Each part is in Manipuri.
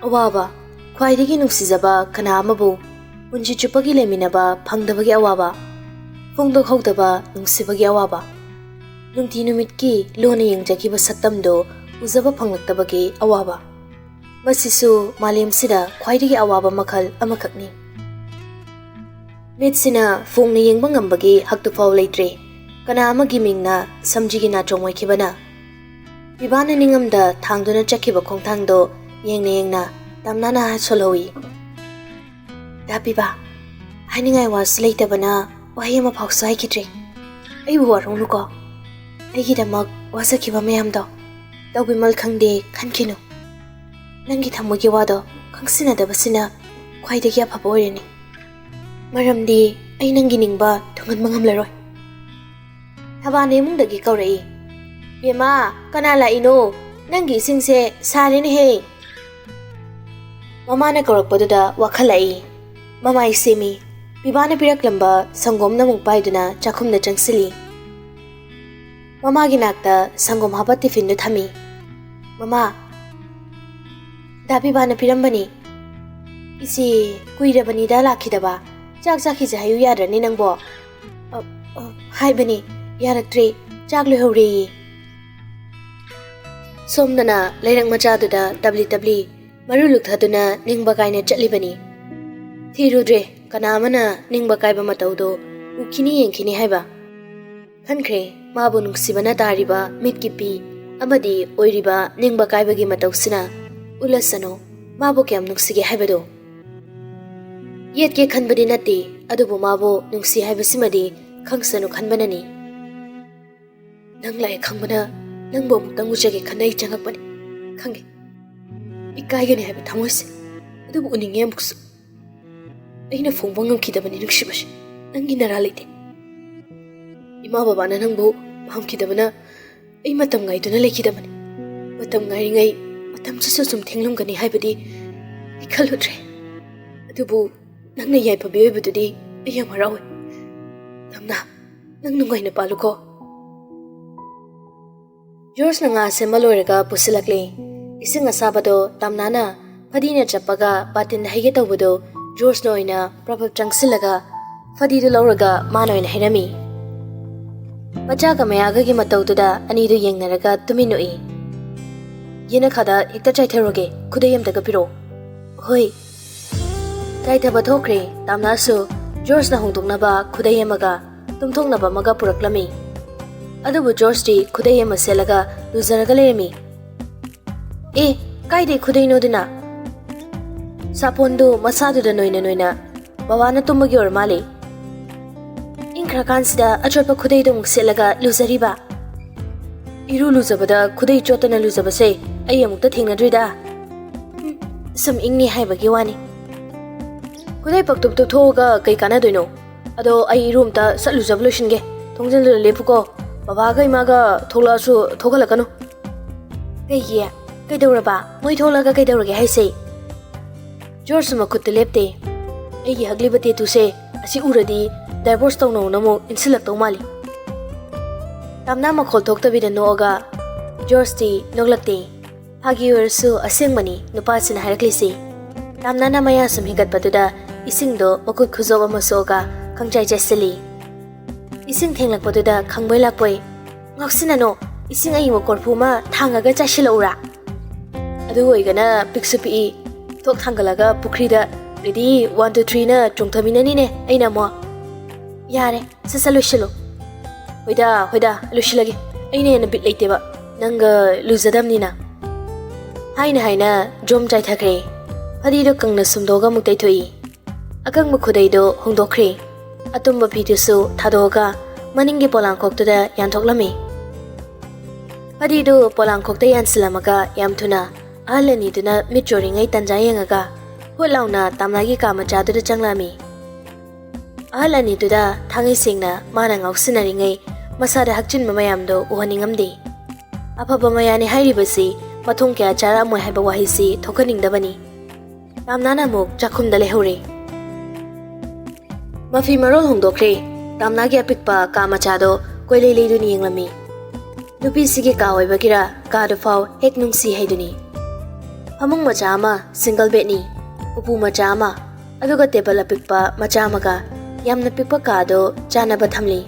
Awaba, khwaidagi nungsijaba kana amabu, punji chupagi leminaba phangdabagi awaba, phongdok hogdaba nungsibagi awaba. Nungti numitki lona yengjakiba saktamdo uzaba phanglaktabagi awaba. Masisu malemsida khwaidagi awaba makhal amakakni. Mitsina phongna yengba ngambagi haktufau leitre, kana amagi mingna samjigi Nachom oikibana. Bibana ningamda thangduna chakiba khongthangdo yengna tamnana soloi. Dabiba, haningai was leitabana wahima phausa haikitri. Aibu warungnuko. Aigidamak wasakiba mayamdo. Tawbimal khangde khankinu. Nangi thamogi wado khangsinadabasina khwaidagi afaba oirani. Maramdi ai nangi ningba thungan mangamlaroi. Thabane mungdagi kaurai. Bema, kana laino? Nangi singse sarene he. Mamana kaurakpaduda wakhalai. Mamai semi. Bibana piraklamba sangomna mungpaiduna chakhumna changsili. Mama ginakta sangom haba tifin thami. Mama, Dabibana pirambani. Isi kuirabani da lakhidaba. Chak chakhi hayu yarani nangbo. Hai bani, yaraktre, chak lohori. Somdana lairang machaduda tabli maru lukhaduna ningba kaina chatlibani. Thirudre kanamana ningba kaiba mataudo ukini yengkini haiba. Khankre mabu nungsibana tariba mitkipi amadi oiriba ningba kaibagi matausina ulasano mabu kyam nungsige haibado. Yetke khanbadi nati adubu mabu nungsi haibasimadi khangsanu khanbanani. Nanglai khangbana nangbo mutang ujage khanai changakpani. Khange. Ikaigani haiba thamoise. Adubu uninge muksu. Aina phongba ngamkidabani nungshibashi. Nangi nara leite. Ima babana nangbo mahamkidabana ai matam ngaiduna leikidabani. Matam ngairingai matam sasu sum thenglumgani haibadi ikhaludre. Adubu nangna yaipabi oibadudi ai yam harawe. Tamna nang nungaina paluko. George nga sema loiraga pusilakli. Ising asabado tamnana fadina chapaga batin haige tawbado George noina prabhab changsilaga fadidu lauraga manoina hirami. Machaga mayaga gi matawduda anidu yengnaraga tuminoi. Yena khada hekta chaitharoge khudayam daga piro. Hoi. Chaithaba thokre tamnasu George na hongdoknaba khudayamaga tumthoknaba maga puraklami. Adubu George di khudayama selaga luzaraga lerami. Kaide khudaino dina. Sapondu masaduda noina bawana tumagi or mali. Inkra kansida achorpa khudaido mukselaga luzariba. Iru luzabada khudai chotana luzabase ayamukta thengnadrida. Sum ingni haibagi wani. Khudai paktup tu thoga kai kana doino. Ado ai room ta saluzab lushinge. Thongjan lepuko. Babaga imaga tholasu thogalakano. Kaiya Kaidoraba, moi tholaga kaidorage haise. George makutta lepte. Aigi haglibate tu se asi uradi divorce tawno namo insilak tawmali. Tamna makhol thoktabida noga George ti noglakte. Phagi wersu asengmani nupasina haraklisi. Tamna na maya sumhigat patuda isingdo makut khujob amasoga khangchai jasili. Ising thenglak patuda khangbai lakpoi. Ngaksinano ising ai mokorphuma thangaga chasilaura. Adu oigana piksupi thok thangalaga pukrida ready 1 2 3 na chungthamina ne aina mo yare sasalushilo hoida lushilage aina na bit leiteba nanga luzadam nina haina jom chai thakre hadido kangna sumdoga muktai thoi akang mukhudaido hongdokre atumba pidusu thadoga maninge polangkhoktuda yanthoklami hadido polangkhokta yansilamaga yamthuna Alani duna mituringai tanjayengaga holauna tamnagi kamachadura changlami. Alani duda thangai singna mana ngauksinaringai masada hakchin mamayamdo uhaningamdi. Afaba mayani hairibasi mathung kya chara moi haiba wahisi thokaningdabani. Tamnana muk chakhumda lehore. Mafi marol hongdokre tamnagi apikpa kamachado koilei leiduni yenglami. Nupi sige ka oibagira ka do fau hek nungsi haiduni. ꯐꯃꯨꯡ ꯃꯆꯥ ꯑꯃ ꯁꯤꯡꯒꯜ ꯕꯦꯗꯅꯤ ꯎꯄꯨ ꯃꯆꯥ ꯑꯃ ꯑꯗꯨꯒ ꯇꯦꯕꯜ ꯑꯄꯤꯛꯄ ꯃꯆꯥ ꯑꯃꯒ ꯌꯥꯝꯅ ꯄꯤꯛꯄ ꯀꯥꯗꯣ ꯆꯥꯅꯕ ꯊꯝꯂꯤ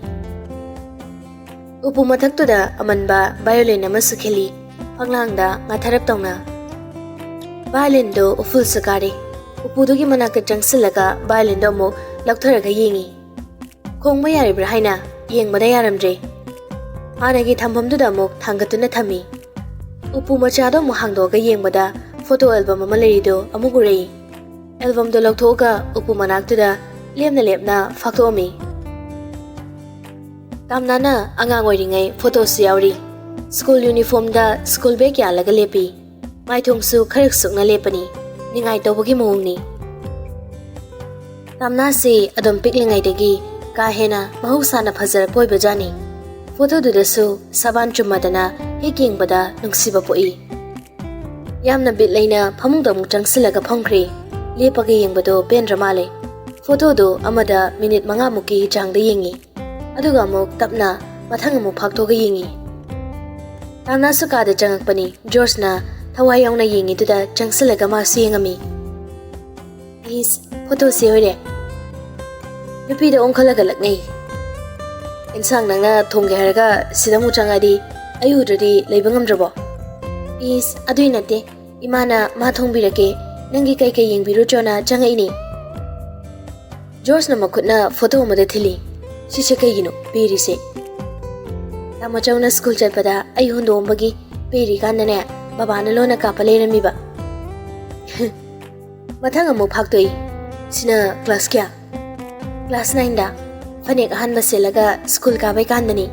ꯎꯄꯨ ꯃꯊꯛꯇꯨꯗ ꯑꯃꯟꯕ ꯚꯥꯏꯑꯣꯂꯤꯟ ꯑꯃꯁꯨ ꯈꯤꯜꯂꯤ ꯐꯛꯂꯥꯡꯗ ꯉꯥꯊꯔꯞ ꯇꯧꯅ ꯚꯥꯏꯑꯣꯂꯤꯟꯗꯣ ꯎꯐꯨꯜꯁꯨ ꯀꯥꯔꯤ ꯎꯄꯨꯗꯨꯒꯤ ꯃꯅꯥꯛꯇ ꯆꯪꯁꯤꯜꯂꯒ ꯚꯥꯏꯑꯣꯂꯤꯟꯗꯣ ꯑꯃꯨꯛ ꯂꯧꯊꯔꯒ ꯌꯦꯡꯉꯤ ꯈꯣꯡꯕ ꯌꯥꯔꯤꯕ꯭ꯔꯥ ꯍꯥꯏꯅ ꯌꯦꯡꯕꯗ ꯌꯥꯔꯝꯗ꯭ꯔꯦ ꯍꯥꯟꯅꯒꯤ ꯊꯝꯐꯝꯗꯨꯗ ꯑꯃꯨꯛ ꯊꯥꯡꯒꯠꯇꯨꯅ ꯊꯝꯃꯤ ꯎꯄꯨ ꯃꯆꯥꯗꯣ ꯑꯃꯨꯛ ꯍꯥꯡꯗꯣꯛꯑꯒ ꯌꯦꯡꯕꯗ ꯐꯣꯇꯣ ꯑꯦꯜꯕꯝ ꯑꯃ ꯂꯩꯔꯤꯗꯣ ꯑꯃꯨꯛ ꯎꯔꯛꯏ ꯑꯦꯜꯕꯝꯗꯣ ꯂꯧꯊꯣꯛꯑꯒ ꯎꯄꯨ ꯃꯅꯥꯛꯇꯨꯗ ꯂꯦꯞꯅ ꯂꯦꯞꯅ ꯐꯥꯛꯇꯣꯛꯑꯝꯃꯤ ꯇꯥꯝꯅꯥꯅ ꯑꯉꯥꯡ ꯑꯣꯏꯔꯤꯉꯩ ꯐꯣꯇꯣꯁꯨ ꯌꯥꯎꯔꯤ ꯁ꯭ꯀꯨꯜ ꯌꯨꯅꯤꯐꯣꯔꯝꯗ ꯁ꯭ꯀꯨꯜ ꯕꯦꯒ ꯌꯥꯜꯂꯒ ꯂꯦꯞꯄꯤ ꯃꯥꯏꯊꯣꯡꯁꯨ ꯈꯔ ꯁꯨꯛꯅ ꯂꯦꯞꯄꯅꯤ ꯅꯤꯡꯉꯥꯏ ꯇꯧꯕꯒꯤ ꯃꯑꯣꯡꯅꯤ ꯇꯥꯝꯅꯥꯁꯤ ꯑꯗꯨꯝ ꯄꯤꯛꯂꯤꯉꯩꯗꯒꯤ ꯀꯥ ꯍꯦꯟꯅ ꯃꯍꯧꯁꯥꯅ ꯐꯖꯔꯛꯄ ꯑꯣꯏꯕꯖꯥꯠꯅꯤ ꯐꯣꯇꯣꯗꯨꯗꯁꯨ ꯁꯕꯥꯟ ꯆꯨꯝꯃꯗꯅ ꯍꯦꯛ ꯌꯦꯡꯕꯗ ꯅꯨꯡꯁꯤꯕ ꯄꯣꯛꯏ ꯌꯥꯝꯅ ꯕꯤꯠ ꯂꯩꯅ ꯐꯃꯨꯡꯗ ꯑꯃꯨꯛ ꯆꯪꯁꯤꯜꯂꯒ ꯐꯝꯈ꯭ꯔꯦ ꯂꯦꯞꯄꯒ ꯌꯦꯡꯕꯗꯣ ꯄꯦꯟꯗ꯭ꯔ ꯃꯥꯜꯂꯦ ꯐꯣꯇꯣꯗꯣ ꯑꯃꯗ ꯃꯤꯅꯤꯠ 5ꯃꯨꯛꯀꯤ ꯆꯥꯡꯗ ꯌꯦꯡꯉꯤ ꯑꯗꯨꯒ ꯑꯃꯨꯛ ꯇꯞꯅ ꯃꯊꯪ ꯑꯃꯨꯛ ꯐꯥꯛꯇꯣꯛꯑꯒ ꯌꯦꯡꯉꯤ ꯇꯥꯝꯅꯥꯁꯨ ꯀꯥꯗ ꯆꯪꯉꯛꯄꯅꯤ ꯖꯣꯔꯖꯅ ꯊꯋꯥꯏ ꯌꯥꯎꯅ ꯌꯦꯡꯉꯤꯗꯨꯗ ꯆꯪꯁꯤꯜꯂꯒ ꯃꯥꯁꯨ ꯌꯦꯡꯉꯝꯃꯤ ꯏꯁ ꯐꯣꯇꯣꯁꯤ ꯑꯣꯏꯔꯦ ꯅꯨꯄꯤꯗ ꯑꯣꯟꯈꯠꯂꯒ ꯂꯛꯅꯩ ꯏꯟꯁꯥꯡ ꯅꯪꯅ ꯊꯣꯡꯒꯦ ꯍꯥꯏꯔꯒ ꯁꯤꯗ ꯑꯃꯨꯛ ꯆꯪꯉꯛꯑꯗꯤ ꯑꯩ ꯎꯗ꯭ꯔꯗꯤ ꯂꯩꯕ ꯉꯝꯗ꯭ꯔꯕꯣ ꯏꯁ ꯑꯗꯨꯏ ꯅꯠꯇꯦ ꯏꯃꯥꯅ ꯃꯥ ꯊꯣꯡꯕꯤꯔꯛꯀꯦ ꯅꯪꯒꯤ ꯀꯩꯀꯩ ꯌꯦꯡꯕꯤꯔꯨꯗ꯭ꯔꯣꯅ ꯆꯪꯉꯛꯏꯅꯤ ꯖꯣꯔꯖꯅ ꯃꯈꯨꯠꯅ ꯐꯣꯇꯣ ꯑꯃꯗ ꯊꯤꯜꯂꯤ ꯁꯤꯁꯦ ꯀꯩꯒꯤꯅꯣ ꯄꯤꯔꯤꯁꯦ ꯇꯥꯃꯣꯆꯧꯅ ꯁ꯭ꯀꯨꯜ ꯆꯠꯄꯗ ꯑꯩ ꯍꯨꯟꯗꯣꯛꯑꯝꯕꯒꯤ ꯄꯤꯔꯤꯀꯥꯟꯗꯅꯦ ꯕꯕꯥꯅ ꯂꯣꯟꯅ ꯀꯥꯞꯄ ꯂꯩꯔꯝꯃꯤꯕ ꯃꯊꯪ ꯑꯃꯨꯛ ꯐꯥꯛꯇꯣꯛꯏ ꯁꯤꯅ ꯀ꯭ꯂꯥꯁ ꯀꯌꯥ ꯀ꯭ꯂꯥꯁ 9ꯗ ꯐꯅꯦꯛ ꯑꯍꯥꯟꯕ ꯁꯦꯠꯂꯒ ꯁ꯭ꯀꯨꯜ ꯀꯥꯕꯩ ꯀꯥꯟꯗꯅꯤ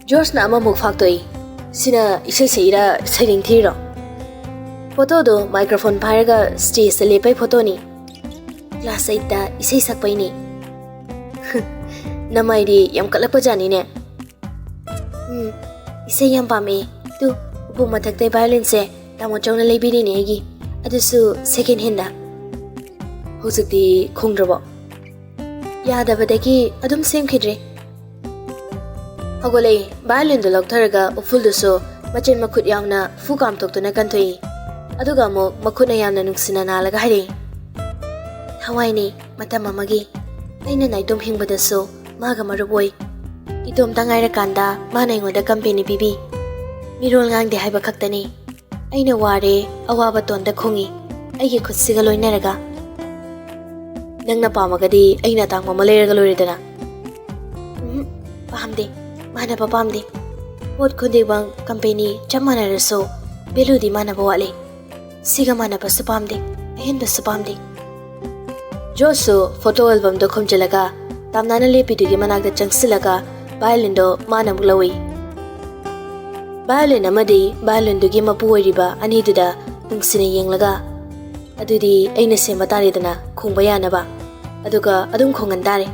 ꯖꯣꯔꯖꯅ ꯑꯃꯃꯨꯛ ꯐꯥꯛꯇꯣꯛꯏ ꯁꯤꯅ ꯏꯁꯩ ꯁꯛꯏꯔꯥ ꯁꯩꯔꯦꯡ ꯊꯤꯔꯤꯔꯣ ꯐꯣꯇꯣꯗꯣ ꯃꯥꯏꯀ꯭ꯔꯣꯐꯣꯟ ꯄꯥꯏꯔꯒ ꯁ꯭ꯇꯦꯖꯇ ꯂꯦꯞꯄꯩ ꯐꯣꯇꯣꯅꯤ ꯀ꯭ꯂꯥꯁ 8ꯗ ꯏꯁꯩ ꯁꯛꯄꯩꯅꯤ ꯅꯃꯥꯏꯗꯤ ꯌꯥꯝ ꯀꯠꯂꯛꯄꯖꯥꯠꯅꯤꯅꯦ ꯏꯁꯩ ꯌꯥꯝ ꯄꯥꯝꯃꯦ ꯇꯨ ꯎꯄꯨ ꯃꯊꯛꯇꯩ ꯚꯥꯏꯑꯣꯂꯤꯟꯁꯦ ꯇꯥꯃꯣꯆꯧꯅ ꯂꯩꯕꯤꯔꯤꯅꯦ ꯑꯩꯒꯤ ꯑꯗꯨꯁꯨ ꯁꯦꯀꯦꯟ ꯍꯦꯟꯗ ꯍꯧꯖꯤꯛꯇꯤ ꯈꯣꯡꯗ꯭ꯔꯕꯣ ꯌꯥꯗꯕꯗꯒꯤ ꯑꯗꯨꯝ ꯁꯦꯝꯈꯤꯗ꯭ꯔꯦ ꯍꯧꯒꯠꯂꯛꯏ ꯚꯥꯏꯑꯣꯂꯤꯟꯗꯣ ꯂꯧꯊꯔꯒ ꯎꯐꯨꯜꯗꯨꯁꯨ ꯃꯆꯦꯠ ꯃꯈꯨꯠ ꯌꯥꯎꯅ ꯐꯨ ꯀꯥꯝꯊꯣꯛꯇꯨꯅ ꯀꯟꯊꯣꯛꯏ ꯑꯗꯨꯒ ꯑꯃꯨꯛ ꯃꯈꯨꯠꯅ ꯌꯥꯝꯅ ꯅꯨꯡꯁꯤꯅ ꯅꯥꯜꯂꯒ ꯍꯥꯏꯔꯛꯏ ꯊꯋꯥꯏꯅꯤ ꯃꯇꯝ ꯑꯃꯒꯤ ꯑꯩꯅ ꯅꯥꯏꯇꯣꯝ ꯍꯤꯡꯕꯗꯁꯨ ꯃꯥꯒ ꯃꯔꯨꯞ ꯑꯣꯏ ꯏꯇꯣꯝꯇ ꯉꯥꯏꯔꯀꯥꯟꯗ ꯃꯥꯅ ꯑꯩꯉꯣꯟꯗ ꯀꯝꯄꯦꯅꯤ ꯄꯤꯕꯤ ꯃꯤꯔꯣꯜ ꯉꯥꯡꯗꯦ ꯍꯥꯏꯕ ꯈꯛꯇꯅꯤ ꯑꯩꯅ ꯋꯥꯔꯦ ꯑꯋꯥꯕ ꯇꯣꯟꯗ ꯈꯣꯡꯉꯤ ꯑꯩꯒꯤ ꯈꯨꯠꯁꯤꯒ ꯂꯣꯏꯅꯔꯒ ꯅꯪꯅ ꯄꯥꯝꯃꯒꯗꯤ ꯑꯩꯅ ꯑꯇꯥꯡꯕ ꯑꯃ ꯂꯩꯔꯒ ꯂꯣꯏꯔꯦꯗꯅ ꯄꯥꯝꯗꯦ ꯃꯥꯟꯅꯕ ꯄꯥꯝꯗꯦ ꯄꯣꯠ ꯈꯨꯗꯤꯡꯃꯛ ꯀꯝꯄꯦꯅꯤ ꯆꯞ ꯃꯥꯟꯅꯔꯁꯨ ꯚꯦꯂꯨꯗꯤ ꯃꯥꯟꯅꯕ ꯋꯥꯠꯂꯤ ꯁꯤꯒ ꯃꯥꯟꯅꯕꯁꯨ ꯄꯥꯝꯗꯦ ꯑꯍꯦꯟꯕꯁꯨ ꯄꯥꯝꯗꯦ ꯖꯣꯁꯁꯨ ꯐꯣꯇꯣ ꯑꯦꯜꯕꯝꯗꯣ ꯈꯣꯝꯖꯤꯜꯂꯒ ꯇꯥꯝꯅꯥꯅ ꯂꯦꯞꯄꯤꯗꯨꯒꯤ ꯃꯅꯥꯛꯇ ꯆꯪꯁꯤꯜꯂꯒ ꯚꯥꯏꯑꯣꯂꯤꯟꯗꯣ ꯃꯥꯅ ꯑꯃꯨꯛ ꯂꯧꯏ ꯚꯥꯏꯑꯣꯂꯤꯟ ꯑꯃꯗꯤ ꯚꯥꯏꯑꯣꯂꯤꯟꯗꯨꯒꯤ ꯃꯄꯨ ꯑꯣꯏꯔꯤꯕ ꯑꯅꯤꯗꯨꯗ ꯅꯨꯡꯁꯤꯅ ꯌꯦꯡꯂꯒ ꯑꯗꯨꯗꯤ ꯑꯩꯅ ꯁꯦꯝꯕ ꯇꯥꯔꯦꯗꯅ ꯈꯣꯡꯕ ꯌꯥꯅꯕ ꯑꯗꯨꯒ ꯑꯗꯨꯝ ꯈꯣꯡꯍꯟ ꯇꯥꯔꯦ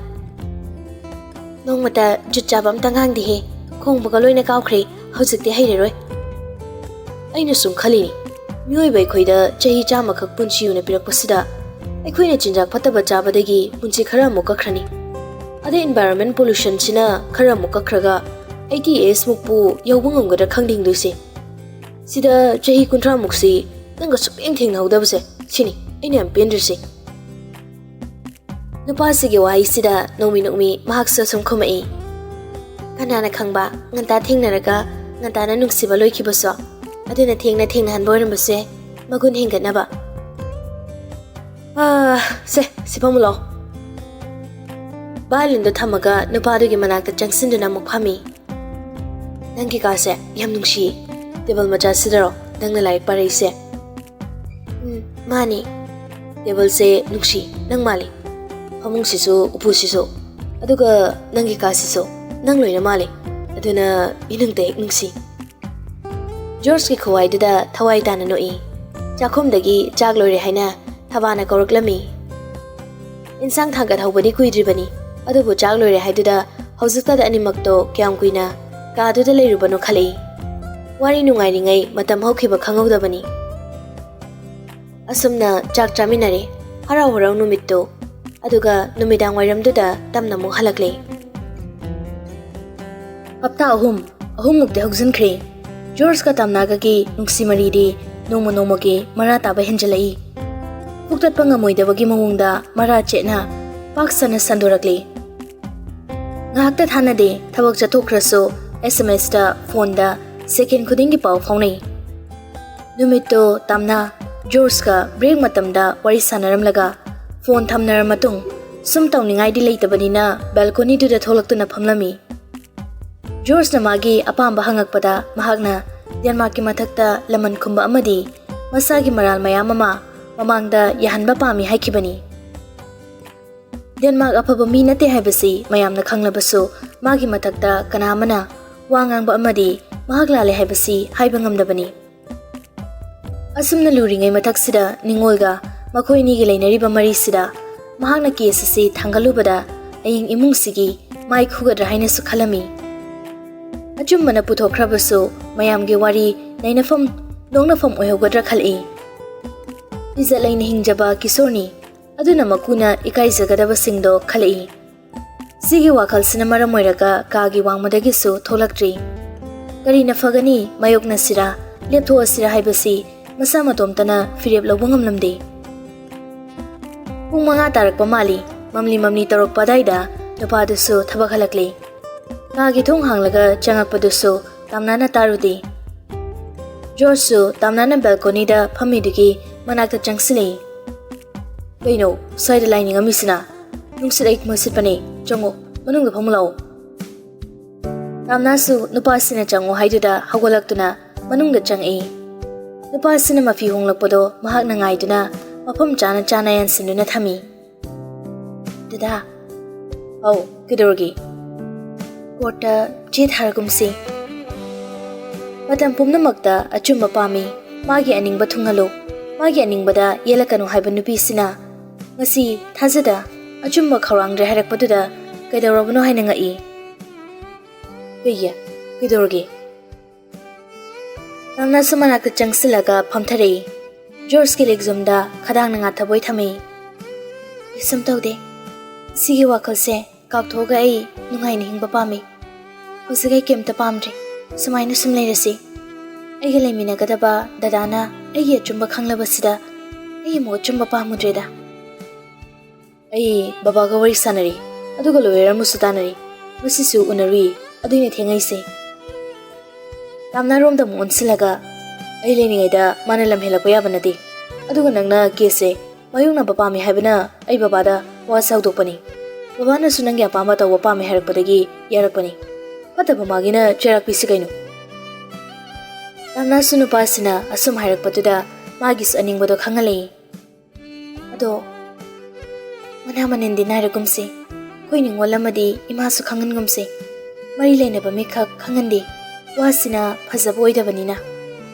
ꯅꯣꯡꯃꯇ ꯖꯨꯠ ꯆꯥꯕ ꯑꯝꯇ ꯉꯥꯡꯗꯦꯍꯦ ꯈꯣꯡꯕꯒ ꯂꯣꯏꯅ ꯀꯥꯎꯈ꯭ꯔꯦ ꯍꯧꯖꯤꯛꯇꯤ ꯍꯩꯔꯔꯣꯏ ꯑꯩꯅ ꯁꯨꯝ ꯈꯜꯂꯤꯅꯤ ꯃꯤꯑꯣꯏꯕ ꯑꯩꯈꯣꯏꯗ ꯆꯍꯤ 100ꯈꯛ ꯄꯨꯟꯁꯤ ꯑꯣꯏꯅ ꯄꯤꯔꯛꯄꯁꯤꯗ ꯑꯩꯈꯣꯏꯅ ꯆꯤꯟꯖꯥꯛ ꯐꯠꯇꯕ ꯆꯥꯕꯗꯒꯤ ꯄꯨꯟꯁꯤ ꯈꯔ ꯑꯃꯨꯛ ꯀꯛꯈ꯭ꯔꯅꯤ ꯑꯗꯩ ꯏꯟꯚꯥꯏꯔꯣꯟꯃꯦꯟ ꯄꯣꯂꯨꯁꯟꯁꯤꯅ ꯈꯔ ꯑꯃꯨꯛ ꯀꯛꯈ꯭ꯔꯒ 80 ꯑꯦꯖꯃꯨꯛꯄꯨ ꯌꯧꯕ ꯉꯝꯒꯗ꯭ꯔꯥ ꯈꯪꯅꯤꯡꯗꯣꯏꯁꯦ ꯁꯤꯗ ꯆꯍꯤ 30ꯃꯨꯛꯁꯤ ꯅꯪꯒ ꯁꯨꯛꯊꯦꯡ ꯊꯦꯡꯅꯍꯧꯗꯕꯁꯦ ꯁꯤꯅꯤ ꯑꯩꯅ ꯌꯥꯝ ꯄꯦꯟꯗ꯭ꯔꯤꯁꯦ ꯅꯨꯄꯥꯁꯤꯒꯤ ꯋꯥꯍꯩꯁꯤꯗ ꯅꯣꯡꯃꯤ ꯅꯣꯡꯃꯤ ꯃꯍꯥꯛꯁꯨ ꯁꯨꯝ ꯈꯨꯝꯃꯛꯏ ꯀꯅꯥꯅ ꯈꯪꯕ ꯉꯟꯇꯥ ꯊꯦꯡꯅꯔꯒ ꯉꯟꯇꯥꯅ ꯅꯨꯡꯁꯤꯕ ꯂꯣꯏꯈꯤꯕꯁꯨ ꯑꯗꯨꯅ ꯊꯦꯡꯅ ꯊꯦꯡꯅꯍꯟꯕ ꯑꯣꯏꯔꯝꯕꯁꯦ ꯃꯒꯨꯟ ꯍꯦꯟꯒꯠꯅꯕ ꯁꯦ ꯁꯤꯐꯝ ꯂꯥꯛꯑꯣ ꯚꯥꯏꯑꯣꯂꯤꯟꯗꯣ ꯊꯝꯃꯒ ꯅꯨꯄꯥꯗꯨꯒꯤ ꯃꯅꯥꯛꯇ ꯆꯪꯁꯤꯟꯗꯨꯅ ꯑꯃꯨꯛ ꯐꯝꯃꯤ ꯅꯪꯒꯤ ꯀꯥꯁꯦ ꯌꯥꯝ ꯅꯨꯡꯁꯤꯌꯦ ꯇꯦꯕꯜ ꯃꯆꯥꯁꯤꯗꯔꯣ ꯅꯪꯅ ꯂꯥꯏꯔꯤꯛ ꯄꯥꯔꯛꯏꯁꯦ ꯃꯥꯅꯤ ꯇꯦꯕꯜꯁꯦ ꯅꯨꯡꯁꯤ ꯅꯪ ꯃꯥꯜꯂꯤ ꯐꯃꯨꯡꯁꯤꯁꯨ ꯎꯄꯨꯁꯤꯁꯨ ꯑꯗꯨꯒ ꯅꯪꯒꯤ ꯀꯥꯁꯤꯁꯨ ꯅꯪ ꯂꯣꯏꯅ ꯃꯥꯜꯂꯤ ꯑꯗꯨꯅ ꯏꯅꯨꯡꯇ ꯍꯦꯛ ꯅꯨꯡꯁꯤ ꯖꯣꯔꯖꯀꯤ ꯈꯨꯋꯥꯏꯗꯨꯗ ꯊꯋꯥꯏ ꯇꯥꯅ ꯅꯣꯛꯏ ꯆꯥꯛꯈꯨꯝꯗꯒꯤ ꯆꯥꯛ ꯂꯣꯏꯔꯦ ꯍꯥꯏꯅ ꯊꯕꯥꯅ ꯀꯧꯔꯛꯂꯝꯃꯤ ꯏꯟꯁꯥꯡ ꯊꯥꯡꯒꯠꯍꯧꯕꯗꯤ ꯀꯨꯏꯗ꯭ꯔꯤꯕꯅꯤ ꯑꯗꯨꯕꯨ ꯆꯥꯛ ꯂꯣꯏꯔꯦ ꯍꯥꯏꯗꯨꯗ ꯍꯧꯖꯤꯛꯇꯗ ꯑꯅꯤꯃꯛꯇꯣ ꯀꯌꯥꯝ ꯀꯨꯏꯅ ꯀꯥꯗꯨꯗ ꯂꯩꯔꯨꯕꯅꯣ ꯈꯜꯂꯛꯏ ꯋꯥꯔꯤ ꯅꯨꯡꯉꯥꯏꯔꯤꯉꯩ ꯃꯇꯝ ꯍꯧꯈꯤꯕ ꯈꯪꯍꯧꯗꯕꯅꯤ ꯑꯁꯨꯝꯅ ꯆꯥꯛ ꯆꯥꯃꯤꯟꯅꯔꯦ ꯍꯔꯥꯎ ꯍꯔꯥꯎ ꯅꯨꯃꯤꯠꯇꯣ ꯑꯗꯨꯒ ꯅꯨꯃꯤꯗꯥꯡ ꯋꯥꯏꯔꯝꯗꯨꯗ ꯇꯞꯅ ꯑꯃꯨꯛ ꯍꯜꯂꯛꯂꯦ ꯍꯞꯇꯥ 3 ꯑꯍꯨꯝꯃꯨꯛꯇꯤ ꯍꯧꯖꯤꯟꯈ꯭ꯔꯦ ꯖꯣꯔꯖꯀ ꯇꯥꯝꯅꯥꯒꯒꯤ ꯅꯨꯡꯁꯤ ꯃꯔꯤꯗꯤ nongma nongmagi mara taba henjalai. Puktatpa ngamoidabagi mawongda mara chetna paksana sandorakli. Ngahakta thanade thabak chathokraso SMS da phone da second khudingi pau phaunai. Numitto tamna George ka break matamda wari sanaramlaga phone thamnar matung sum tawningai di leitabani na balcony du da tholaktuna phamlami. George na magi apamba hangakpada mahagna Denmark ki mathakta laman khumba amadi masagi maral mayam ama mamangda yahanba pami haikibani. Denmark afaba mi nate haibasi mayamna khanglabasu magi mathakta kanamana wangang ba amadi mahaglale haibasi haiba ngamdabani. Asumna luringai mathaksida Ningolga makhoi ni gi leinariba mari sida mahagna case si thangalubada aying imung sigi mai khugadra haina su khalami. Achummana puthokrabasu mayamge wari nainafam dongnafam oyogadra khali. Izalaina hingjaba kisorni aduna makuna ikai jagadaba singdo khali. Sigi wakal sinamara moiraga kagi wangmadagi su tholaktri. Kari nafagani mayokna sira leptho asira haibasi masa matomtana firep lobungam lamde. Pung manga tarakpa mali mamli tarokpa daida nupadusu thabak halakli. Kagi thong hanglaga changakpadusu tamnana tarudi. George su tamnana balcony da phamidigi manakta changsili. Kaino side lining amisina nungsidai masipani chongo manungda phamulao. Tamnasu nupasina chango haiduda hagolaktuna manungda changi. Nupasina mafi honglakpado mahakna ngaiduna mafam chana chana yansinduna thami. Dada au kidorgi Kota jit haragumsi. Matam pumnamakta achumba pami magi aningba thungalo magi aningbada yelakanu haiba nupisina ngasi thazada achumba khawrangre harakpaduda kaidawrabano haina ngai. Kaya kidorgi Tamna sumanakta changsilaga phamthari George ki legzumda khadang nga thaboi thami. Isam tawde sigi wakalse kakthoga ai nungai ni hingba pami. Usigai kemta pamdri sumaina sum leirasi. Aiga leimina gadaba dadana aigi achumba khanglabasida ai mo achumba pamudreda. Ai baba ga wari sanari aduga loera musutanari musisu unari aduine thengaise. Tamna romda mu onsilaga ai leiningaida mana lamhelakpa yabanati aduga nangna kese mayungna baba mi haibana ai babada wa saudopani. Babana sunangi apama tawa pami harakpadagi yarakpani. Pataba magina cherakpisi kaino. Tamna sunupasina asum harakpatuda magis aningbado khangalei. Ado manamanendi nairagumsi koi Ningol amadi imasu khangangumsi mari leinaba mikhak khangandi wasina phajaba oidabanina.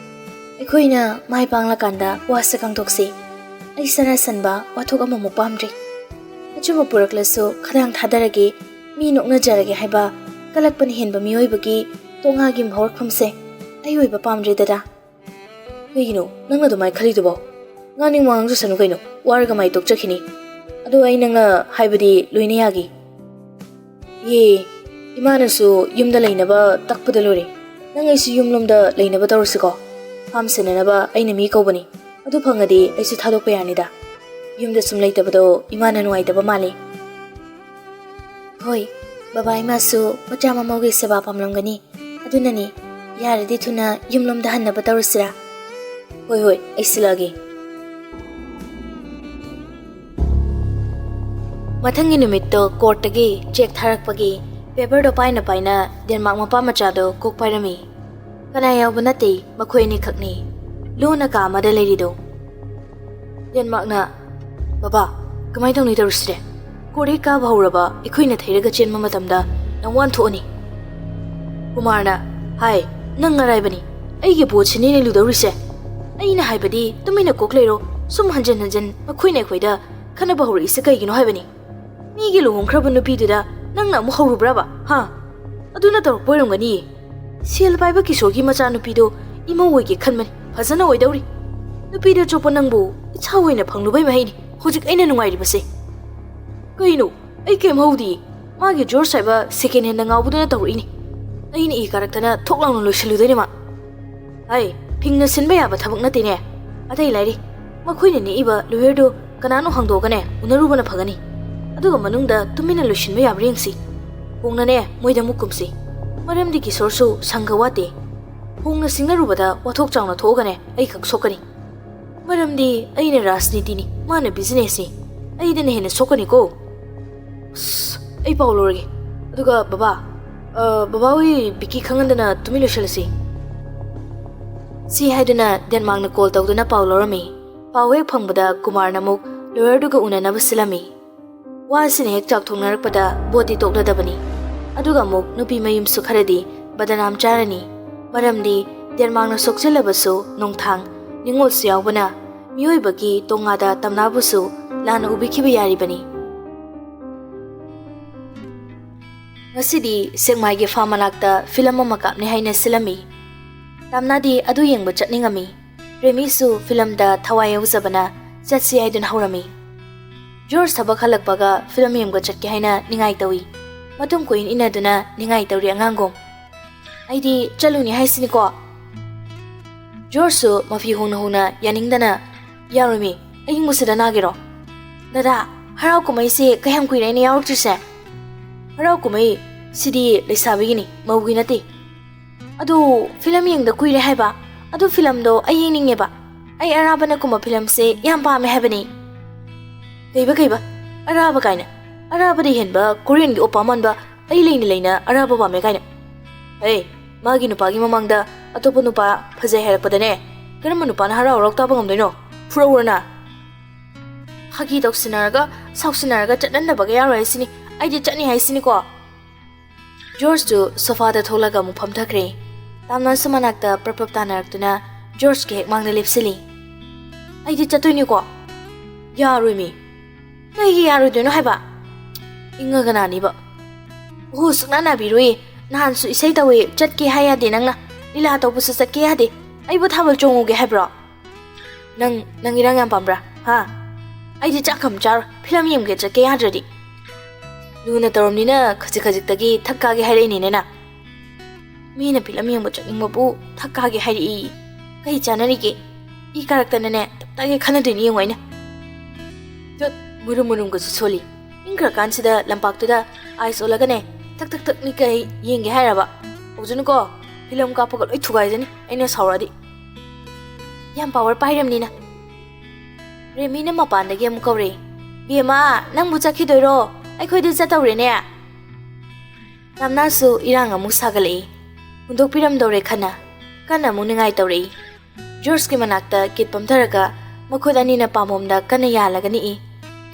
Ekoina mai pangla kanda wasa kangthoksi ai sana sanba wathok amamuk pamdri. Achuma puraklasu khadang thadaragi mi nokna jaragi haiba kalakpan henba miyoibagi tongagi mhorkhamse ayoiba pamdre dada. Kaigino nangna dumai khalidubo ngani wangju sanu kaino warga mai tokchakhini adu ai nangna haibadi loina yagi. Ye imanasu yumda leinaba takpada lori nangai su yumlomda leinaba tawrsiko pham senanaba aina mi kobani adu phangadi aisu thadokpa yanida. Yumda sum leitabado imana nuaitaba mali. Hoi baba imasu macha mamaugi seba pamlamgani adunani yaradi thuna yumlomda hannaba tawrusira. Hoi aisilagi. Mathangi numitto courtagi check tharakpagi paper do paina Denmark mapa machado kokpairami. Kana yawbanati makhoi ni khakni luna ka amada leirido. Denmark na Baba, kamai tawni tarusire. Kori ka bhauraba ikhoina thairaga chenma matamda nangwan thoni. Kumarna, hai, nang ngaraibani. Aigi bochini ne ludaurise. Aina haibadi tumina kokleiro sum hanjan makhoina khoida khana bahuri ise kaigino haibani. Migi luhongkhrabu nupiduda nangna mu haurubraba, ha? Aduna torokpoirongani. Sel paiba kisogi macha nupido imawoi khanmani phajana oidauri. Nupido chopa nangbu ichawoina phanglubai mahini. Hojik aina nungairibase. Kaino, ai kem hodi. Magi George saiba second hand ngawbuduna tawrini. Aina I karaktana thoklangno loisaludaini ma. Hai, ꯍꯤꯡꯅ ꯁꯤꯟꯕ ꯌꯥꯕ ꯊꯕꯛ ꯅꯠꯇꯦꯅꯦ ꯑꯇꯩ ꯂꯩꯔꯤ ꯃꯈꯣꯏꯅ ꯅꯤꯛꯏꯕ ꯂꯣꯌꯔꯗꯨ ꯀꯅꯥꯅꯣ ꯍꯪꯗꯣꯛꯑꯒꯅꯦ ꯎꯅꯔꯨꯕꯅ ꯐꯒꯅꯤ ꯑꯗꯨꯒ ꯃꯅꯨꯡꯗ ꯇꯨꯃꯤꯟꯅ ꯂꯣꯏꯁꯤꯟꯕ ꯌꯥꯕ꯭ꯔꯥ ꯌꯦꯡꯁꯤ ꯍꯣꯡꯅꯅꯦ ꯃꯣꯏꯗ ꯑꯃꯨꯛ ꯀꯨꯝꯁꯤ ꯃꯔꯝꯗꯤ ꯀꯤꯁꯣꯔꯁꯨ ꯁꯪꯒ ꯋꯥꯠꯇꯦ ꯍꯣꯡꯅ ꯁꯤꯡꯅꯔꯨꯕꯗ ꯋꯥꯊꯣꯛ ꯆꯥꯎꯅ ꯊꯣꯛꯑꯒꯅꯦ ꯑꯩ ꯈꯛ ꯁꯣꯛꯀꯅꯤ ꯃꯔꯝꯗꯤ ꯑꯩꯅ ꯔꯥꯖꯅꯤꯇꯤꯅꯤ ꯃꯥꯅ ꯕꯤꯖꯤꯅꯦꯁꯅꯤ ꯑꯩꯗꯅ ꯍꯦꯟꯅ ꯁꯣꯛꯀꯅꯤꯀꯣ ꯑꯁ ꯑꯩ ꯄꯥꯎ ꯂꯧꯔꯒꯦ ꯑꯗꯨꯒ ꯕꯕꯥ ꯍꯣꯏ ꯕꯤꯀꯤ ꯈꯪꯍꯟꯗꯅ ꯇꯨꯃꯤꯟ ꯂꯣꯏꯁꯤꯜꯂꯁꯤ ꯁꯤ ꯍꯥꯏꯗꯨꯅ ꯗꯦꯟꯃꯥꯔꯛꯅ ꯀꯣꯜ ꯇꯧꯗꯨꯅ ꯄꯥꯎ ꯂꯧꯔꯝꯃꯤ ꯄꯥꯎ ꯍꯦꯛ ꯐꯪꯕꯗ ꯀꯨꯃꯥꯔꯅ ꯑꯃꯨꯛ ꯂꯣꯌꯔꯗꯨꯒ ꯎꯅꯅꯕ ꯁꯤꯜꯂꯝꯃꯤ ꯋꯥꯁꯤꯅ ꯍꯦꯛ ꯆꯥꯎꯊꯣꯛꯅꯔꯛꯄꯗ ꯕꯣꯠꯇꯤ ꯇꯣꯛꯂꯗꯕꯅꯤ ꯑꯗꯨꯒ ꯑꯃꯨꯛ ꯅꯨꯄꯤ ꯃꯌꯨꯝꯁꯨ ꯈꯔꯗꯤ ꯕꯗꯅꯥꯝ ꯆꯥꯔꯅꯤ ꯃꯔꯝꯗꯤ ꯗꯦꯟꯃꯥꯔꯛꯅ ꯁꯣꯛꯆꯤꯜꯂꯕꯁꯨ ꯅꯣꯡꯊꯥꯡ ꯅꯤꯡꯉꯣꯜꯁꯨ ꯌꯥꯎꯕꯅ ꯃꯤꯑꯣꯏꯕꯒꯤ ꯇꯣꯉꯥꯗ ꯇꯝꯅꯥꯕꯨꯁꯨ ꯂꯥꯟꯅ ꯎꯕꯤꯈꯤꯕ ꯌꯥꯔꯤꯕꯅꯤ ꯉꯁꯤꯗꯤ ꯁꯦꯛꯃꯥꯏꯒꯤ ꯐꯥꯝ ꯃꯅꯥꯛꯇ ꯐꯤꯂꯝ ꯑꯃ ꯀꯥꯞꯅꯤ ꯍꯥꯏꯅ ꯁꯤꯜꯂꯝꯃꯤ ꯇꯝꯅꯥꯗꯤ ꯑꯗꯨ ꯌꯦꯡꯕ ꯆꯠꯅꯤꯡꯉꯝꯃꯤ ꯔꯦꯃꯤꯁꯨ ꯐꯤꯂꯝꯗ ꯊꯋꯥꯏ ꯌꯥꯎꯖꯕꯅ ꯆꯠꯁꯤ ꯍꯥꯏꯗꯨꯅ ꯍꯧꯔꯝꯃꯤ ꯖꯣꯔꯖ ꯊꯕꯛ ꯍꯜꯂꯛꯄꯒ ꯐꯤꯂꯝ ꯌꯦꯡꯕ ꯆꯠꯀꯦ ꯍꯥꯏꯅ ꯅꯤꯡꯉꯥꯏ ꯇꯧꯏ ꯃꯇꯨꯡ ꯀꯨꯏꯟ ꯏꯟꯅꯗꯨꯅ ꯅꯤꯡꯉꯥꯏ ꯇꯧꯔꯤ ꯑꯉꯥꯡꯒꯨꯝ ꯑꯩꯗꯤ ꯆꯠꯂꯨꯅꯤ ꯍꯥꯏꯁꯤꯅꯤꯀꯣ ꯖꯣꯔꯖꯁꯨ ꯃꯐꯤ ꯍꯣꯡꯅ ꯌꯥꯅꯤꯡꯗꯅ ꯌꯥꯔꯣꯏꯃꯤ ꯑꯌꯤꯡꯕꯁꯤꯗ ꯅꯥꯒꯦꯔꯣ ꯗꯗꯥ ꯍꯔꯥꯎ ꯀꯨꯝꯍꯩꯁꯦ ꯀꯌꯥꯝ ꯀꯨꯏꯔꯦ ꯑꯩꯅ ꯌꯥꯎꯔꯛꯇ꯭ꯔꯤꯁꯦ ꯍꯔꯥꯎ ꯀꯨꯝꯍꯩ ꯁꯤꯗꯤ ꯂꯩꯁꯥꯕꯤꯒꯤꯅꯤ ꯃꯧꯒꯤ ꯅꯠꯇꯦ ꯑꯗꯨ ꯐꯤꯂꯝ ꯌꯦꯡꯗ ꯀꯨꯏꯔꯦ ꯍꯥꯏꯕ ꯑꯗꯨ ꯐꯤꯂꯝꯗꯣ ꯑꯩ ꯌꯦꯡꯅꯤꯡꯉꯦꯕ ꯑꯩ ꯑꯔꯥꯕꯅ ꯀꯨꯝꯕ ꯐꯤꯂꯝꯁꯦ ꯌꯥꯝ ꯄꯥꯝꯃꯦ ꯍꯥꯏꯕꯅꯤ ꯀꯩꯕ ꯑꯔꯥꯕ ꯀꯥꯏꯅ ꯑꯔꯥꯕꯗ ꯍꯦꯟꯕ ꯀꯣꯔꯤꯌꯟꯒꯤ ꯑꯣꯄꯥ ꯃꯥꯟꯕ ꯑꯩ ꯂꯩꯅ ꯑꯔꯥꯕ ꯄꯥꯝꯃꯦ ꯀꯥꯏꯅ ꯃꯥꯒꯤ ꯅꯨꯄꯥꯒꯤ ꯃꯃꯥꯡꯗ ꯑꯇꯣꯞꯄ ꯅꯨꯄꯥ ꯐꯖꯩ ꯍꯥꯏꯔꯛꯄꯗꯅꯦ ꯀꯔꯝꯕ ꯅꯨꯄꯥꯅ ꯍꯔꯥꯎ ꯇꯥꯕ ꯉꯝꯗꯣꯏꯅꯣ ꯐꯨꯔꯧꯔꯅ ꯐꯥꯒꯤ ꯇꯧꯁꯤꯟꯅꯔꯒ ꯁꯥꯎꯁꯤꯟꯅꯔꯒ ꯆꯠꯅꯟꯗꯕꯒ ꯌꯥꯔꯣꯏ ꯍꯥꯏꯁꯤꯅꯤ ꯑꯩꯗꯤ ꯆꯠꯅꯤ ꯍꯥꯏꯁꯤꯅꯤꯀꯣ ꯖꯣꯔꯖꯇꯨ ꯁꯣꯐꯥꯗ ꯊꯣꯛꯂꯒ ꯑꯃꯨꯛ ꯐꯝꯊꯈ꯭ꯔꯦ ꯇꯥꯝꯅꯥꯁꯨ ꯃꯅꯥꯛꯇ ꯄ꯭ꯔꯞ ꯇꯥꯟꯅꯔꯛꯇꯨꯅ ꯖꯣꯔꯖꯀꯤ ꯍꯦꯛ ꯃꯥꯡꯗ ꯂꯦꯞꯁꯤꯜꯂꯤ ꯑꯩꯗꯤ ꯆꯠꯇꯣꯏꯅꯤꯀꯣ ꯌꯥꯔꯣꯏꯃꯤ ꯀꯩꯒꯤ ꯌꯥꯔꯣꯏꯗꯣꯏꯅꯣ ꯍꯥꯏꯕ ꯏꯪꯉꯒ ꯅꯥꯅꯤꯕ ꯁꯨꯛꯅꯥ ꯅꯥꯕꯤꯔꯣꯏ ꯅꯍꯥꯟꯁꯨ ꯏꯁꯩ ꯇꯧꯋꯦ ꯆꯠꯀꯦ ꯍꯥꯏ ꯌꯥꯗꯦ ꯅꯪꯅ ꯂꯤꯂꯥ ꯇꯧꯕꯁꯨ ꯆꯠꯀꯦ ꯌꯥꯗꯦ ꯑꯩꯕꯨ ꯊꯥꯕꯜ ꯆꯣꯡꯉꯨꯒꯦ ꯍꯥꯏꯕ꯭ꯔꯣ ꯅꯪ ꯏꯔꯥꯡ ꯌꯥꯝ ꯄꯥꯝꯕ꯭ꯔꯥ ꯑꯩꯗꯤ ꯆꯥꯛ ꯑꯃ ꯆꯥꯔꯣꯏ ꯐꯤꯂꯝ ꯌꯦꯡꯒꯦ ꯆꯠꯀꯦ ꯌꯥꯗ꯭ꯔꯗꯤ ꯂꯨꯅ ꯇꯧꯔꯝꯅꯤꯅ ꯈꯖꯤꯛꯇꯒꯤ ꯊꯛ ꯀꯥꯒꯦ ꯍꯥꯏꯔꯛꯏꯅꯤꯅꯦꯅ ꯃꯤꯅ ꯐꯤꯂꯝ ꯌꯦꯡꯕ ꯆꯠꯅꯤꯡꯕꯕꯨ ꯊꯛ ꯀꯥꯒꯦ ꯍꯥꯏꯔꯛꯏ ꯀꯩ ꯆꯥꯅꯔꯤꯒꯦ ꯏ ꯀꯥꯔꯛꯇꯅꯅꯦ ꯇꯞꯇꯥꯒꯦ ꯈꯟꯅꯗꯣꯏꯅꯤ ꯌꯦꯡꯉꯣ ꯑꯩꯅ ꯃꯨꯔꯨꯝꯒꯁꯨ ꯁꯣꯜꯂꯤ ꯏꯪꯈ꯭ꯔꯀꯥꯟꯁꯤꯗ ꯂꯝꯄꯥꯛꯇꯨꯗ ꯑꯥꯏꯁ ꯑꯣꯜꯂꯒꯅꯦ ꯊꯛꯅꯤ ꯀꯩ ꯌꯦꯡꯒꯦ ꯍꯥꯏꯔꯕ ꯍꯧꯖꯅꯨꯀꯣ ꯐꯤꯂꯝ ꯀꯥꯞꯄꯒ ꯂꯣꯏ ꯊꯨꯒꯥꯏꯖꯅꯤ ꯑꯩꯅ ꯁꯥꯎꯔꯛꯑꯗꯤ ꯌꯥꯝ ꯄꯥꯋꯔ ꯄꯥꯏꯔꯝꯅꯤꯅ ꯔꯦꯃꯤꯅ ꯃꯄꯥꯟꯗꯒꯤ ꯑꯃꯨꯛ ꯀꯧꯔꯦ ꯕꯦꯝꯃ ꯅꯪꯕꯨ ꯆꯠꯈꯤꯗꯣꯏꯔꯣ ꯑꯩꯈꯣꯏꯗꯤ ꯆꯠꯇꯧꯔꯦꯅꯦ ꯇꯝꯅꯥꯁꯨ ꯏꯔꯥꯡ ꯑꯃꯨꯛ ꯁꯥꯒꯠꯂꯛꯏ ꯍꯨꯟꯗꯣꯛꯄꯤꯔꯝꯗꯧꯔꯦ ꯀꯟꯅ ꯑꯃꯨꯛ ꯅꯤꯡꯉꯥꯏ ꯇꯧꯔꯛꯏ ꯖꯣꯔꯖꯀꯤ ꯃꯅꯥꯛꯇ ꯀꯤꯠ ꯄꯝꯊꯔꯒ ꯃꯈꯨꯠ ꯑꯅꯤꯅ ꯄꯥꯝꯕꯣꯝꯗ ꯀꯟꯅ ꯌꯥꯜꯂꯒ ꯅꯤꯛꯏ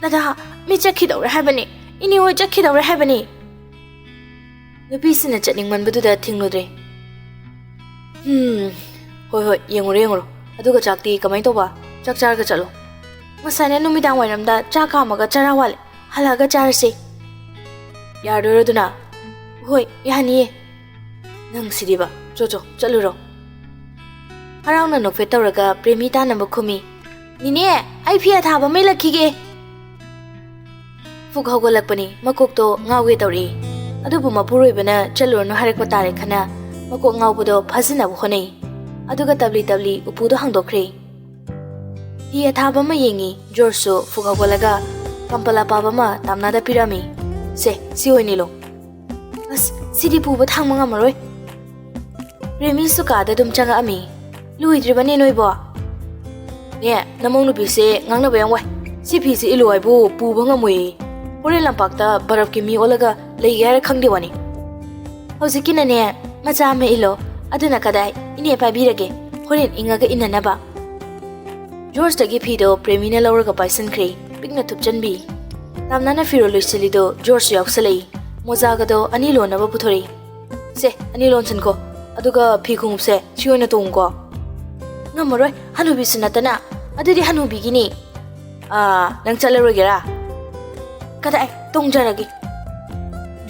ꯗꯗꯥ ꯃꯤ ꯆꯠꯈꯤꯗꯧꯔꯦ ꯍꯥꯏꯕꯅꯤ ꯏꯅꯦ ꯍꯣꯏ ꯆꯠꯈꯤꯗꯧꯔꯦ ꯍꯥꯏꯕꯅꯤ ꯅꯨꯄꯤꯁꯤꯅ ꯆꯠꯅꯤꯡꯃꯟꯕꯗꯨꯗ ꯊꯤꯡꯂꯨꯗ꯭ꯔꯦ ꯍꯣꯏ ꯌꯦꯡꯉꯨꯔꯣ ꯑꯗꯨꯒ ꯆꯥꯛꯇꯤ ꯀꯃꯥꯏꯅ ꯇꯧꯕ ꯆꯥꯛ ꯆꯥꯔꯒ ꯆꯠꯂꯣ ꯉꯁꯥꯏꯅ ꯅꯨꯃꯤꯗꯥꯡ ꯋꯥꯏꯔꯝꯗ ꯆꯥꯛ ꯀꯥꯝꯃꯒ ꯆꯔꯥ ꯋꯥꯠꯂꯦ ꯍꯜꯂꯛꯑꯒ ꯆꯥꯔꯁꯦ ꯌꯥꯔꯗꯣꯏꯔꯣ ꯑꯗꯨꯅ ꯍꯣꯏ ꯌꯥꯅꯤꯌꯦ ꯅꯪ ꯁꯤꯗꯤꯕ ꯆꯠꯂꯨꯔꯣ ꯍꯔꯥꯎꯅ ꯅꯣꯛꯐꯦꯠ ꯇꯧꯔꯒ ꯄ꯭ꯔꯦꯃꯤ ꯇꯥꯟꯅꯕ ꯈꯨꯝꯃꯤ ꯅꯤꯅꯦ ꯑꯩ ꯐꯤ ꯑꯊꯥꯕ ꯃꯩꯂꯛꯈꯤꯒꯦ ꯐꯨꯛ ꯍꯧꯒꯠꯂꯛꯄꯅꯤ ꯃꯀꯣꯛꯇꯣ ꯉꯥꯎꯒꯦ ꯇꯧꯔꯛꯏ ꯑꯗꯨꯕꯨ ꯃꯄꯨꯔꯣꯏꯕꯅ ꯆꯠꯂꯨꯔꯅꯨ ꯍꯥꯏꯔꯛꯄ ꯇꯥꯔꯦ ꯃꯀꯣꯛ ꯉꯥꯎꯕꯗꯣ ꯐꯥꯖꯤꯟꯅꯕ ꯍꯣꯠꯅꯩ ꯑꯗꯨꯒ ꯇꯞꯂꯤ ꯎꯄꯨꯗꯣ ꯍꯥꯡꯗꯣꯛꯈ꯭ꯔꯦ ꯐꯤ ꯑꯊꯥꯕ ꯑꯃ ꯌꯦꯡꯉꯤ ꯖꯣꯔꯖꯁꯨ ꯐꯨꯛ ꯍꯧꯒꯠꯂꯒ ꯀꯝꯄꯜ ꯑꯄꯥꯕ ꯑꯃ ꯇꯥꯝꯅꯥꯗ ꯄꯤꯔꯝꯃꯤ ꯁꯤ ꯑꯣꯏꯅꯤ ꯂꯣ ꯑꯁ ꯁꯤꯗꯤ ꯄꯨꯕ ꯊꯥꯡꯕ ꯉꯝꯃꯔꯣꯏ ꯔꯦꯃꯤꯁꯨ ꯀꯥꯗ ꯑꯗꯨꯝ ꯆꯪꯉꯛꯑꯝꯃꯤ ꯂꯣꯏꯗ꯭ꯔꯤꯕꯅꯦ ꯅꯣꯏꯕꯣ ꯅꯦ ꯅꯃꯧ ꯅꯨꯄꯤꯁꯦ ꯉꯥꯡꯅꯕ ꯌꯥꯝ ꯋꯥꯏ ꯁꯤ ꯐꯤꯁꯦ ꯏꯜꯂꯨ ꯍꯥꯏꯕꯨ ꯄꯨꯕ ꯉꯝꯃꯣꯏꯌꯦ ꯍꯣꯔꯦꯟ ꯂꯝꯄꯥꯛꯇ ꯕꯔꯞꯀꯤ ꯃꯤ ꯑꯣꯜꯂꯒ ꯂꯩꯒꯦ ꯍꯥꯏꯔ ꯈꯪꯗꯦ ꯋꯥꯅꯤ ꯍꯧꯖꯤꯛꯀꯤꯅꯅꯦ ꯃꯆꯥ ꯑꯃ ꯏꯜꯂꯣ ꯑꯗꯨꯅ ꯀꯗꯥꯏ ꯏꯅꯦ ꯄꯥꯏꯕꯤꯔꯒꯦ ꯍꯣꯔꯦꯟ ꯏꯪꯉꯒ ꯏꯟꯅꯅꯕ ꯖꯣꯔꯖꯇꯒꯤ ꯐꯤꯗꯣ ꯄ꯭ꯔꯦꯃꯤꯅ ꯂꯧꯔꯒ ꯄꯥꯏꯁꯟꯈ꯭ꯔꯦ ꯄꯤꯛꯅ ꯊꯨꯞꯆꯟꯕꯤ ꯇꯥꯝꯅꯥꯅ ꯐꯤꯔꯣꯜ ꯂꯣꯏꯁꯤꯜꯂꯤꯗꯣ ꯖꯣꯔꯖꯁꯨ ꯌꯥꯎꯁꯜꯂꯛꯏ ꯃꯣꯖꯥꯒꯗꯣ ꯑꯅꯤ ꯂꯣꯟꯅꯕ ꯄꯨꯊꯣꯔꯛꯏ ꯁꯦ ꯑꯅꯤ ꯂꯣꯟꯁꯤꯟꯀꯣ ꯑꯗꯨꯒ ꯐꯤ ꯈꯣꯡꯎꯞꯁꯦ ꯁꯤ ꯑꯣꯏꯅ ꯇꯣꯡꯉꯨꯀꯣ ꯉꯝꯃꯔꯣꯏ ꯍꯅꯨꯕꯤꯁꯨ ꯅꯠꯇꯅ ꯑꯗꯨꯗꯤ ꯍꯅꯨꯕꯤꯒꯤꯅꯤ ꯅꯪ ꯆꯠꯂꯔꯣꯏꯒꯦꯔꯥ ꯀꯗꯥꯏ ꯇꯣꯡꯖꯔꯒꯦ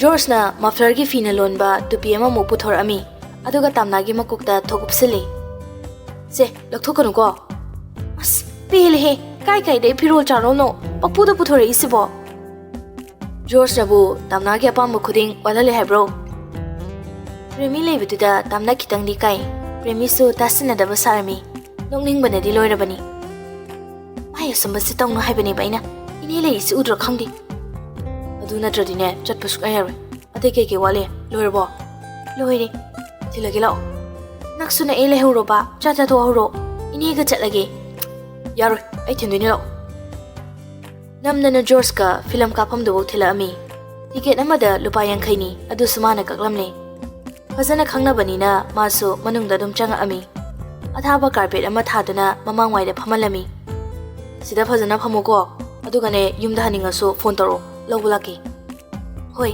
ꯖꯣꯔꯖꯅ ꯃꯐꯂꯔꯒꯤ ꯐꯤꯅ ꯂꯣꯟꯕ ꯇꯨꯄꯤ ꯑꯃꯃꯨꯛ ꯄꯨꯊꯣꯔꯛꯑꯝꯃꯤ ꯑꯗꯨꯒ ꯇꯥꯝꯅꯥꯒꯤ ꯃꯀꯣꯛꯇ ꯊꯣꯛ ꯎꯞꯁꯤꯜꯂꯤ ꯁꯦ ꯂꯧꯊꯣꯛꯀꯅꯨꯀꯣ ꯑꯁ ꯄꯦꯜꯂꯦꯍꯦ ꯀꯥꯏꯗꯩ ꯐꯤꯔꯣꯜ ꯆꯥꯔꯣꯜꯅꯣ ꯄꯛꯄꯨꯗ ꯄꯨꯊꯣꯔꯛꯏꯁꯤꯕꯣ ꯖꯣꯔꯖꯅꯕꯨ ꯇꯥꯝꯅꯥꯒꯤ ꯑꯄꯥꯝꯕ ꯈꯨꯗꯤꯡ ꯋꯥꯠꯍꯜꯂꯦ ꯍꯥꯏꯕ꯭ꯔꯣ ꯔꯦꯃꯤ ꯂꯩꯕꯗꯨꯗ ꯇꯥꯝꯅꯥ ꯈꯤꯇꯪꯗꯤ ꯀꯥꯏ Premisu tasinadaba sarami nokningbnadi loirabani mai asambasi tawno haibani baina ini lei si udra khangdi adu natradine chatpasu ayarwe ate ke wale loirabo loire tilage lao naksuna ele huro ba cha to huro ini ga chatlage yaro ai thindini lao namnana George ka film kapam do thila ami ticket amada lupa yankhaini adu sumana kaklamne fazana khangna banina masu manungda dum changa ami athaba carpet ama thaduna mamang waida phamalami sida fazana phamuko adugane yumda haningasu phone taro lobulaki hoi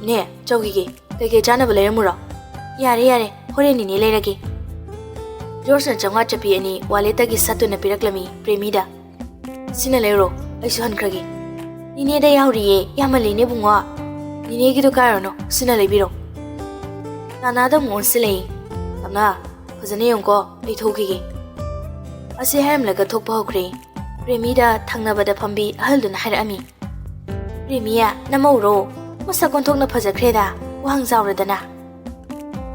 ne chaugi ge keke jana baleramura yare horeni ne leirage George na changa chapi ani waleta gi satuna piraklami premida sina lero aisu hankragi nine da yauriye yamali ne bunga nine gi do karono sina lebiro nana da mon silei tamna fazane yongko ai thoki ge ase ham laga thokpa hokre premida thangnabada phambi ahalduna hairami premiya namauro masa konthokna fajakreda wahang zawradana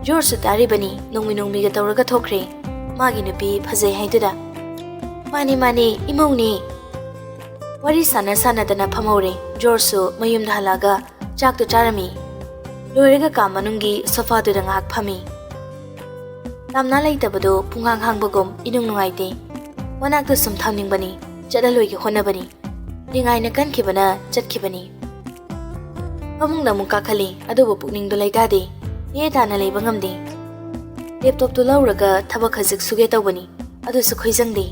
George taribani nongmi ga tawraga thokre magi nupi phajai haiduda mani imongni wari sana dana phamore George mayumda halaga chak to charami loirega ka manungi sofa du ngak phami tamna leitabado pungang hangbagom inung nungaite wanak to sum thamning bani chadaloi gi honna bani dingai na kan khibana chatkibani amung na muka khali adubo pukning do leitade ye dana leiba ngamde laptop to lauraga thabak khajik suge tawbani adu su khoijangde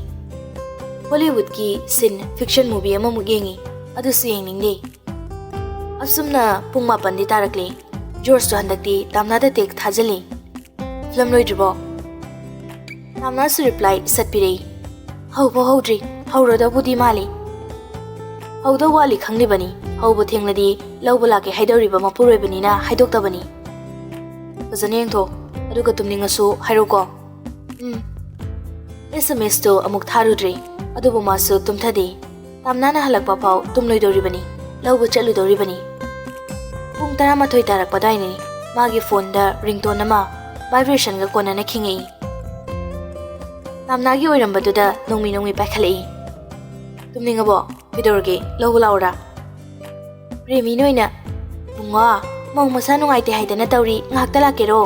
Hollywood ki sin fiction movie ama mugengi adu su yengningde asumna pungma pandi tarakle George to handakti tamna da tek thajali film loidribo tamna su reply satpirei haubo haudri hauroda budi mali hauda wali khangni bani haubo thengladi lawbala ke haidoriba mapuroi bani na haidokta bani bazaneng tho aduga tumningasu hairoko SMS to amuk tharudri adubu masu tumthadi tamna na halakpa pau tumloidori bani lawbu chaludori bani pung 12 tarak padaini magi phone da ringtone nama vibration ga kona na khingi tamna gi oirambadu da nongmi paikhalei tumningabo bidorge lawulaura remi noina bunga mong masa nungaite haidana tawri ngakta lakero